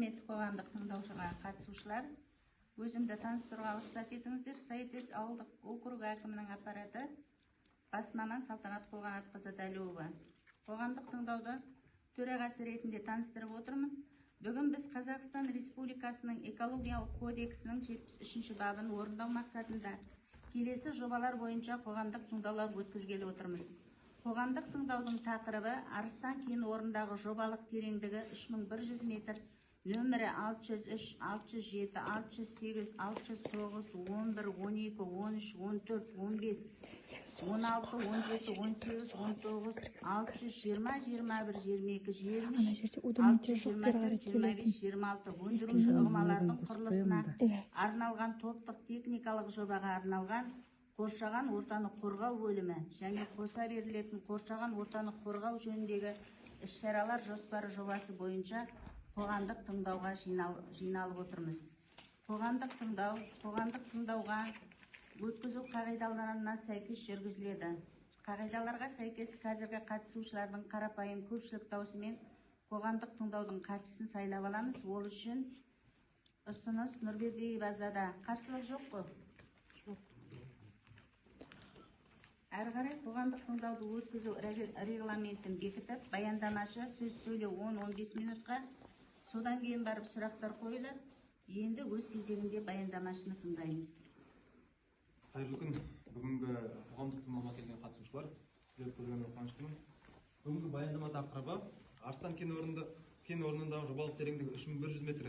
Құрметті қоғамдық тыңдаушыға қатысушылар, өзімді таныстыруға рұқсат етіңіздер. Сайытес ауылдық округ әкімінің аппараты бас маман Салтанат Қолғанатқызы Дәлеуова. Қоғамдық тыңдауды төрағасы ретінде таныстырып отырмын. Бүгін біз Қазақстан Республикасының экологиялық кодексінің 73-ші бабын орындау мақсатында келесі жобалар бойынша қоғамдық тыңдаулар өткізгелі отырмыз. Қоғамдық тыңдаудың тақырыбы Арыстан кен орнындағы жобалық тереңдігі 3100 метр, нөмірі 603, 607, 608, 609, 11, 12, 13, 14, 15, 16, 17, 18, 19, 620, 21, 22, 23, 624, 25, 26 өндіруші ұғымалардың құрылысына арналған топтық техникалық жобаға арналған қоршаған ортаны қорғау бөлімі және қоса берілетін қоршаған ортаны қорғау жөніндегі іс-шаралар жоспары жобасы бойынша қоғамдық тыңдауға жиналып отырмыз. Қоғамдық тыңдауға өткізу қағидаларына сәйкес жүргізіледі. Қағидаларға сәйкес қазіргі қатысушылардың қарапайым көпшілік даусымен қоғамдық тыңдаудың қатысысын сайлап аламыз. Ол үшін ұсыныс Нұрбердиева Азада. Қарсылық жоқ қой? Әрі қарай қоғамдық тыңдауды өткізу регламентін бекітіп, баяндамашы сөз сөйлеу 10-15 минутқа, содан кейін барып сұрақтар қойылып, енді өз кезегінде баяндамашыны тыңдаймыз. Қайырлы күн. Бүгінгі қоғамдық тыңдауға келген қатысушылар, сіздерді көргеніме қуаныштымын. Бүгінгі баяндама тақырыбы Арыстан кен орнындағы жобалық тереңдігі 3100 метр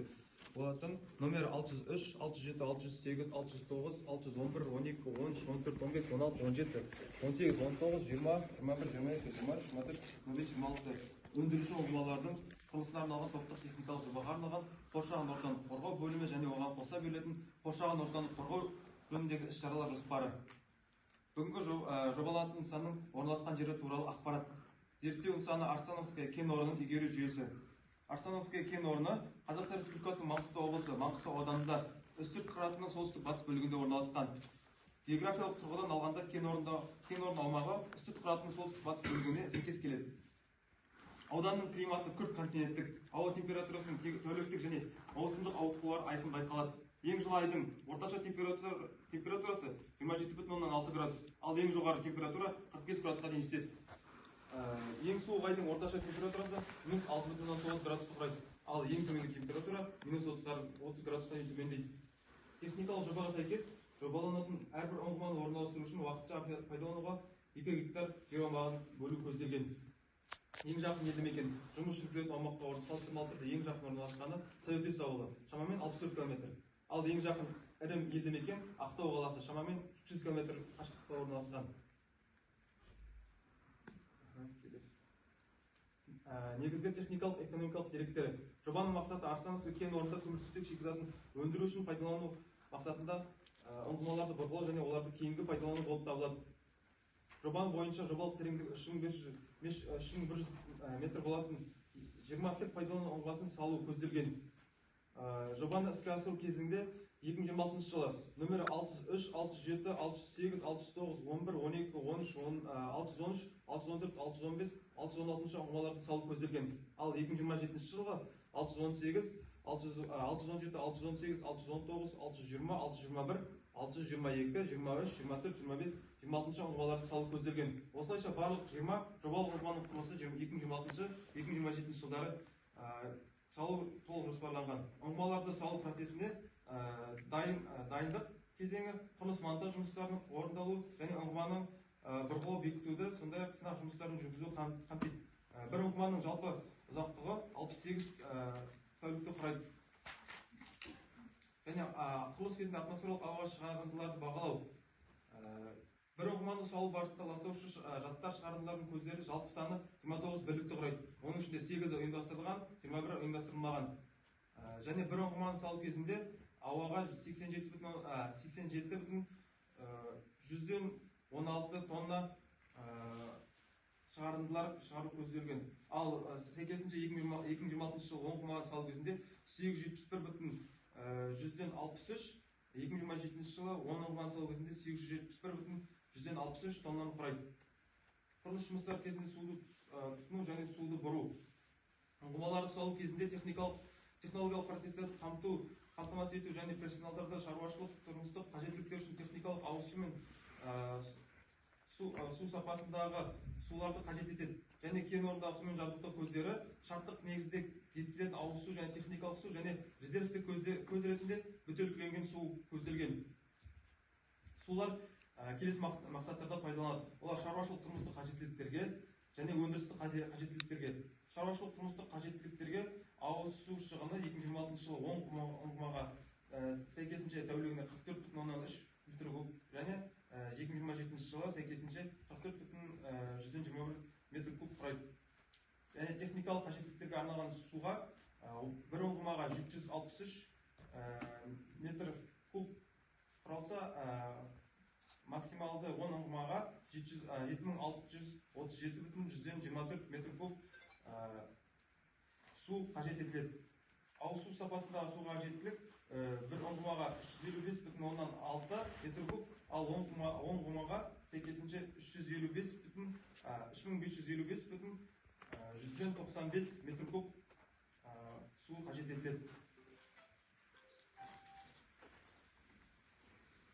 болатын номер 603, 607, 608, 609, 611, 12, 13, 14, 15, 16, 17, 18, 19, 20, 21, 22, 23, 24, 25, 26 өндіруші ұғымалардың құрылысына арналған топтық техникалық жобаға арналған қоршаған ортаны қорғау бөлімі және оған қоса берілетін қоршаған ортаны қорғау жөніндегі іс-шаралар жоспары. Бүгінгі жобаланатын нысанның орналасқан жері туралы ақпарат. Зерттеу нысаны Арстановская кен орнының игеру жүйесі. Арстановская кен орны Қазақстан Республикасының Маңғыстау облысы, Маңғыстау ауданында Үстірт қыратының солтүстік батыс бөлігінде орналасқан. Географиялық тұрғыдан алғанда кен орны аумағы Үстірт қыратының солтүстік батыс бөлігіне сәйкес келеді. Ауданның климаты күрт континенттік, ауа температурасының тәуліктік және маусымдық ауытқулары айқын байқалады. Ең жылы айдың орташа температурасы 27,6 градус, ал ең жоғары температура 45 градусқа дейін жетеді. Ең суық айдың орташа температурасы -6,9 градусты құрайды, ал ең төменгі температура -30 градусқа дейін төмендейді. Техникалық жобаға сәйкес жобаланатын әрбір ұңғыманы орналастыру үшін уақытша пайдалануға 2 гектар жер аумағын бөлу көзделген. Ең жақын елді мекен жұмыс жүргізілетін аумаққа салыстырмалы түрде ең жақын орналасқаны Сайытес ауылы, шамамен 64 км. Ал ең жақын ірі елді мекен Ақтау қаласы, шамамен 300 км қашықтықта орналасқан. Негізгі техникалық экономикалық деректері. Жобаның мақсаты Арыстановская кен орнында көмірсутек шикізатын өндіру үшін пайдалану мақсатында ұңғымаларды бұрғылау және оларды кейінгі пайдалану болып табылады. Жобаның бойынша жобалық тереңдігі 3100 метр болатын 20 тік пайдалану ұңғасын салу көзделген. Жобаны іске асыру кезінде 2026 жылы нөмірі 603, 607, 608, 609, 11, 12, 13, 613, 614, 615, 616 ұңғымаларды салу көзделген. Ал 2027 жылы 618, 617, 618, 619, 620, 621, 622, 23, 24, 25, 26 ұңғымаларды салу көзделген. Осылайша барлық 20 жобалық ұңғыманың құрылысы 2026-2027 жылдары салу толық жоспарланған. Ұңғымаларды салу процесінде дайындық кезеңі, құрылыс монтаж жұмыстарының орындалу және ұңғыманың бұрғылау бекітуді, сондай-ақ сынақ жұмыстарын жүргізу қамтиды. Бір ұңғыманың жалпы ұзақтығы 68 тәулікті құрайды. Және құрылыс кезінде атмосфералық ауа шығарындыларды бағалау. Бір ұңғыманы салу барысында ластаушы жаттар шығарындылардың көздері жалпы саны 29 бірлікті құрайды. Оның ішінде 8-і ұйымдастырылған, 21-і ұйымдастырылмаған. Және бір ұңғыманы салу кезінде ауаға 87,16 тонна шығарындылар шығару көзделген. Ал сәйкесінше 2026 жылы ұңғыманы салу кезінде 871,63, 2027 жылы 10 ұңғыманы салу кезінде 871,63 тоннаны құрайды. Құрылыс жұмыстары кезінде суды тұтыну және суды бұру. Ұңғымаларды салу кезінде техникалық технологиялық процестерді қамтамасыз ету және персоналдарды шаруашылық тұрмыстық қажеттіліктер үшін техникалық ауыз су мен су сапасындағы суларды қажет етеді. Және кен орнындағы сумен жабдықтау көздері шарттық негізде жеткізілетін ауыз су және техникалық су және резервтік көз ретінде бөтелкеленген су көзделген. Сулар келесі мақсаттарда пайдаланылады. Олар шаруашылық тұрмыстық қажеттіліктерге және өндірістік қажеттіліктерге. Шаруашылық тұрмыстық қажеттіліктерге ауыз су шығыны 2026 жылы 10 құбылаға сәйкесінше тәулігіне 44,3 литр куб және 2027 жылы сәйкесінше 44,121 метр куб құрайды. Және техникалық қажеттіліктерге арналған суға бір ұңғымаға 763 метр куб құралса, максималды 10 ұңғымаға 7637,24 метр куб су қажет етіледі. Ауыз су сапасындағы суға қажеттілік бір ұңғымаға 355,6 метр куб, ал 10 ұңғымаға сәйкесінше 3555,195 метр куб су қажет етіледі.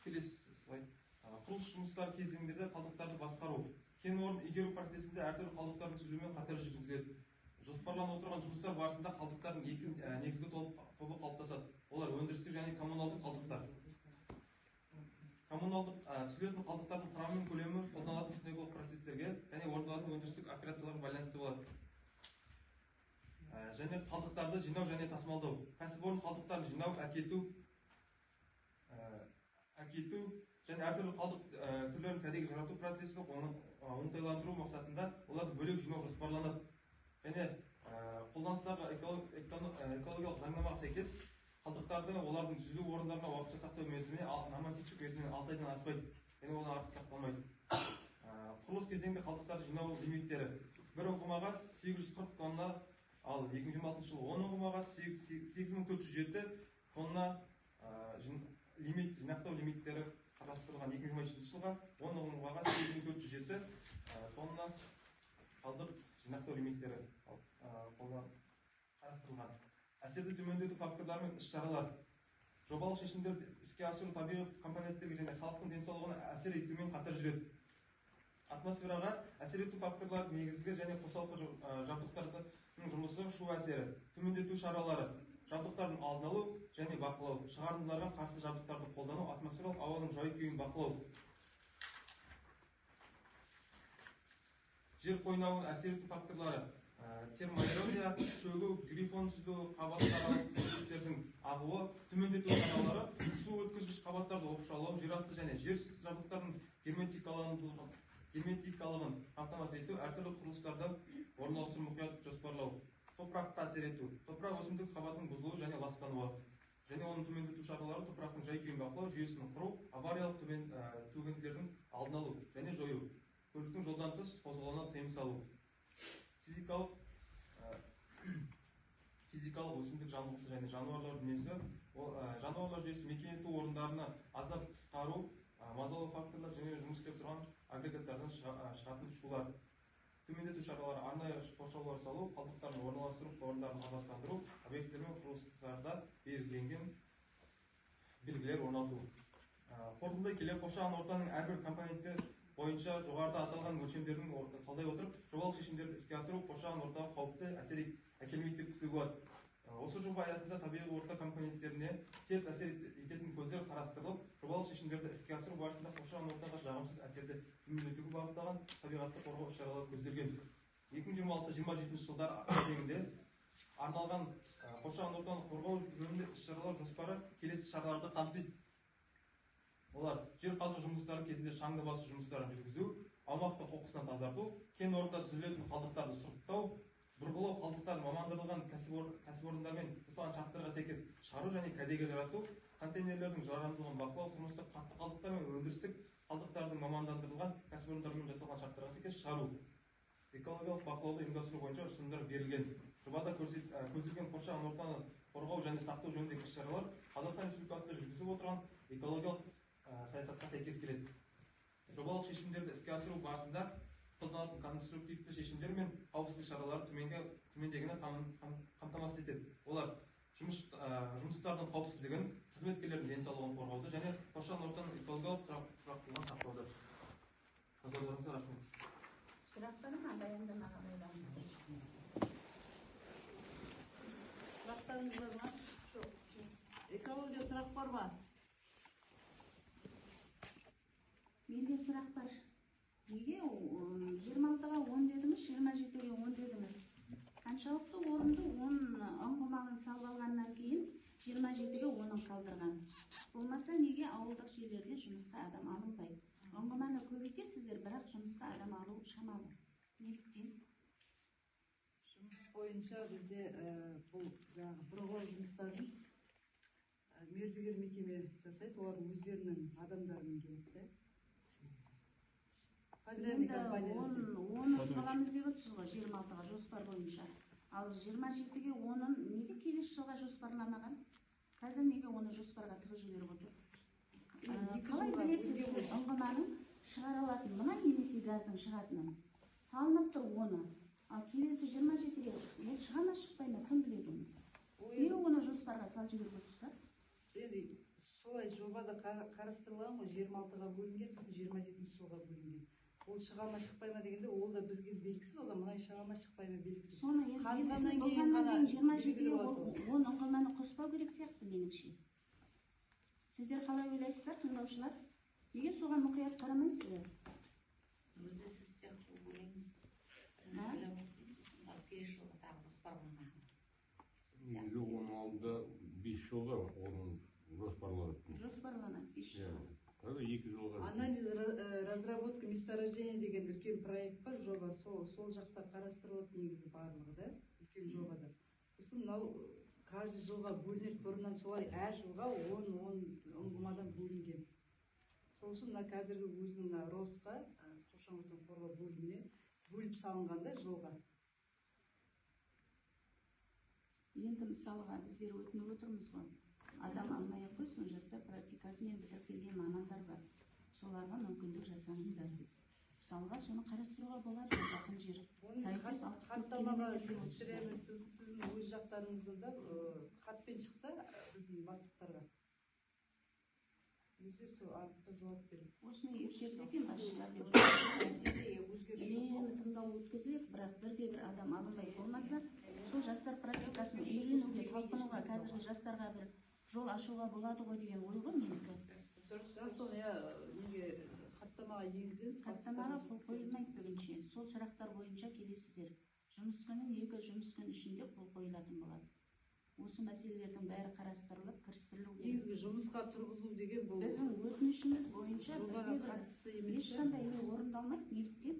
Келесі слайд. Құрылыс жұмыстары кезеңдерде қалдықтарды басқару. Кен орнын игеру процесінде әртүрлі қалдықтардың түзілуімен қатар жүргізіледі. Жоспарланып отырған жұмыстар барысында қалдықтардың екі негізгі тобы қалыптасады. Олар өндірістік және коммуналдық қалдықтар. Коммуналдық түзілетін қалдықтардың құрамы мен көлемі қолданылатын техникалық процестерге және орындалатын өндірістік операцияларға байланысты болады. Және қалдықтарды жинау және тасымалдау. Кәсіпорын қалдықтарын жинау, әкету және әртүрлі қалдық түрлерін кәдеге жарату процесі оңтайландыру мақсатында оларды бөлек жинау жоспарланады. Және қолданыстағы экологиялық заңнамаға сәйкес қалдықтарды олардың түзілу орындарына уақытша сақтау мерзіміне нормативтік мерзімінен 6 айдан аспайды. Және одан артық сақталмайды. Құрылыс кезеңінде қалдықтарды жинау лимиттері. Бір ұңғымаға 840 тонна, ал 2026 жылы 10 ұңғымаға 8407 тонна жинақтау лимиттері қарастырылған. 2027 жылға 10 ұңғымаға 8407 тонна қалдық жинақтау лимиттері қарастырылған. Әсерді төмендету факторлары мен іс-шаралар. Жобалық шешімдерді іске асыру табиғи компоненттерге және халықтың денсаулығына әсер етумен қатар жүреді. Атмосфераға әсер ету факторлары негізгі және қосалқы жабдықтардың жұмысы, шу әсері, төмендету шаралары, жабдықтардың алдын алу және бақылау, шығарындыларға қарсы жабдықтарды қолдану, атмосфералық ауаның жай-күйін бақылау. Жер қойнауын әсер ету факторлары: термоэрозия, шөгу, грифон түзілу, қабаттардың ағуы, төмендету шаралары, су өткізгіш қабаттарды оқшаулау, жерасты және жер үсті жабдықтардың герметикалығын қамтамасыз ету, әртүрлі құрылыстарды орналастыру мұқият жоспарлау. Топыраққа әсер ету, топырақ өсімдік қабатының бұзылуы және ластануы. Және оның төмендету шаралары топырақтың жай-күйін бақылау, жүйесін құру, авариялық төгінділердің алдын алу және жою, көліктің жолдан тыс қозғалуына тыйым салу. Физикалық өсімдік жамылғысы және жануарлар дүниесі, жануарлар жүйесі мекен ету орындарына азап қысқару, мазалау факторлар және жұмыс істеп тұрған агрегаттардан шығатын шулар. Төмендету шаралары: арнайы қоршаулар салу, қалдықтарын орналастыру орындарын абаттандыру, объектілер мен құрылыстарда белгіленген белгілер орнату. Қорытындылай келе, қоршаған ортаның әрбір компоненті бойынша жоғарыда аталған өлшемдердің талдай отырып, жобалық шешімдерді іске асыру қоршаған ортаға қауіпті әсер әкелмейді деп күтуге болады. Осы жоба аясында табиғи орта компоненттеріне теріс әсер ететін көздер қарастырылып, жобалық шешімдерді іске асыру барысында қоршаған ортаға жағымсыз әсерді төмендетуге бағытталған табиғатты қорғау іс-шаралары көзделген. 2026-27 жылдар кезеңінде арналған қоршаған ортаны қорғау жөнінде іс-шаралар жоспары келесі шараларды қамтиды. Олар: жер қазу жұмыстары кезінде шаңды басу жұмыстарын жүргізу, аумақты қоқыстан тазарту, кен орнында түзілетін қалдықтарды сұрыптау, бұрғылау қалдықтарын мамандырылған кәсіпорындармен жасалған шарттарға сәйкес шығару және кәдеге жарату, контейнерлердің жарамдылығын бақылау, тұрмыстық қатты қалдықтар мен өндірістік қалдықтардың мамандандырылған кәсіпорындармен жасалған шарттарға сәйкес шығару. Экологиялық бақылауды ұйымдастыру бойынша ұсынымдар берілген. Жобада көзделген қоршаған ортаны қорғау және сақтау жөніндегі іс-шаралар Қазақстан Республикасында жүргізіліп отырған экологиялық саясатқа сәйкес келеді. Жобалық шешімдерді іске асыру барысында қолданылатын конструктивті шешімдер мен қауіпсіздік шаралары төмендегіні қамтамасыз етеді. Олар: жұмыстардың қауіпсіздігін, қызметкерлердің денсаулығын қорғауды және қоршаған ортаның экологиялық тұрақтылығын сақтауды. Назарларыңызға рахмет. Сұрақтар ма баяндамаға байланысты? Сұрақтарыңыз бар ма? Экология сұрақ бар ма? Менде сұрақ бар. Неге 26-ға 10 дедіңіз, 27-ге 10 дедіңіз? Қаншалықты орынды 10 ұңғымағын салып алғаннан кейін 27-ге 10-ын қалдырған? Болмаса неге ауылдық жерлерде жұмысқа адам алынбайды? Ұңғыманы көбейтесіздер, бірақ жұмысқа адам алу шамалы. Неліктен? Жұмыс бойынша бізде бұл бұрынғы жұмыстарын мердігер мекеме жасайды, олар өздерінің адамдарының келеді. Подрядный компания жасайды. 10-ын саламыз деп отырсыз ғой 26-ға жоспар бойынша. Ал 27-ге 10-ын неге келесі жылға жоспарламаған? Қазір неге оны жоспарға тығып жіберіп отыр? Қалай білесіз сіз ұңғыманың шығара алатын мұнай немесе газдың шығатынын? Салынып тұр 10-ы. Ал келесі 27-ге ол шыға ма шықпай ма, кім біледі оны? Неге оны жоспарға салып жіберіп отырсыздар? Солай жобада қарастырылған ғой, 26-ға бөлінген, сосын 27-ші жылға бөлінген. Ол шыға ма шықпай ма дегенде, ол да бізге белгісіз, ол да мұнай шыға ма шықпай ма белгісіз. Соны енді белгісіз болғаннан кейін 27-ге 10 ұңғыманы қоспау керек сияқты меніңше. Сіздер қалай ойлайсыздар, тыңдаушылар? Неге соған мұқият қарамайсыздар? Өзі сіз сияқты ойлаймыз. Келесі жылға тағы жоспарланған. Неге оның алдында 5 жылға оның жоспарланады. Жоспарланады 5 жылға. Қазір 2 жылға. Анализ разработка месторождения деген үлкен проект бар, жоба, сол жақта қарастырылып негізі барлығы да, үлкен жобада. Сосын мынау каждый жылға бөлінеді, бұрыннан солай әр жылға 10 ұңғымадан бөлінген. Сол үшін мына қазіргі өзінің РОСқа, қоршаған ортаны қорғау бөліміне бөліп салынғанда жылға. Енді мысалға біздер өтініп отырмыз ғой. Адам алмай ақ қойсын, жастар практикасымен бітіріп келген мамандар бар. Соларға мүмкіндік жасаңыздар. Мысалға соны қарастыруға болады, жақын жер. Хаттамаға кірістіреміз, сіздің өз жақтарыңызда хатпен шықса біздің бастықтарға. Өздер сол артықта жауап береді. Осыны ескерсек басшылар деп тыңдау өткізіледі, бірақ бірде-бір адам алынбай болмаса, сол жастар практикасын үйренуге, талпынуға, қазіргі жастарға бір жол ашуға болады ғой деген ой ғой менікі. Сол неге хаттамаға енгіземіз. Хаттамаға қол қойылмайды білгенше. Сол сұрақтар бойынша келесіздер. Жұмыс күнін 2 жұмыс күн ішінде қол қойылатын болады. Осы мәселелердің бәрі қарастырылып, кірістірілу керек. Негізгі жұмысқа тұрғызу деген бұл біздің өтінішіміз бойынша ешқандай не орындалмайды. Неліктен?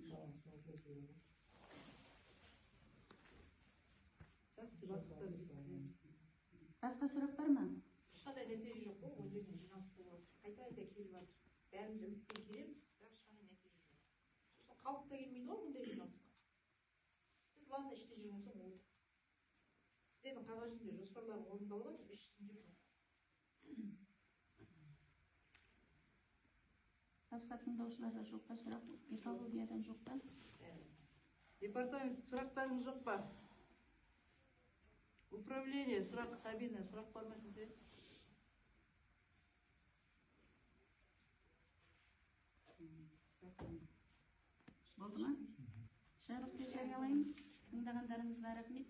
Жақсы, бастықтар жеткіземіз. Басқа сұрақ бар ма? Ешқандай нәтиже жоқ қой, 10 жерден жиналыс болып жатыр. Қайта келіп жатыр. Бәріміз үмітпен келеміз, бірақ ешқандай нәтиже жоқ. Сосын халық та келмейді ғой бұндай жиналысқа. Біз ладно іште жүрген соң отыр. Сіздердің қағаз жүзінде жоспарлар орындалып жатыр, ішінде жоқ. Басқа тыңдаушыларға жоқ па сұрақ? Экологиядан жоқ па? Департамент сұрақтарыңыз жоқ па? Управление, сұрақ, Сабина, сұрақ бар ма сізде? Болды ма? Жабық деп жариялаймыз. Тыңдағандарыңызға рахмет.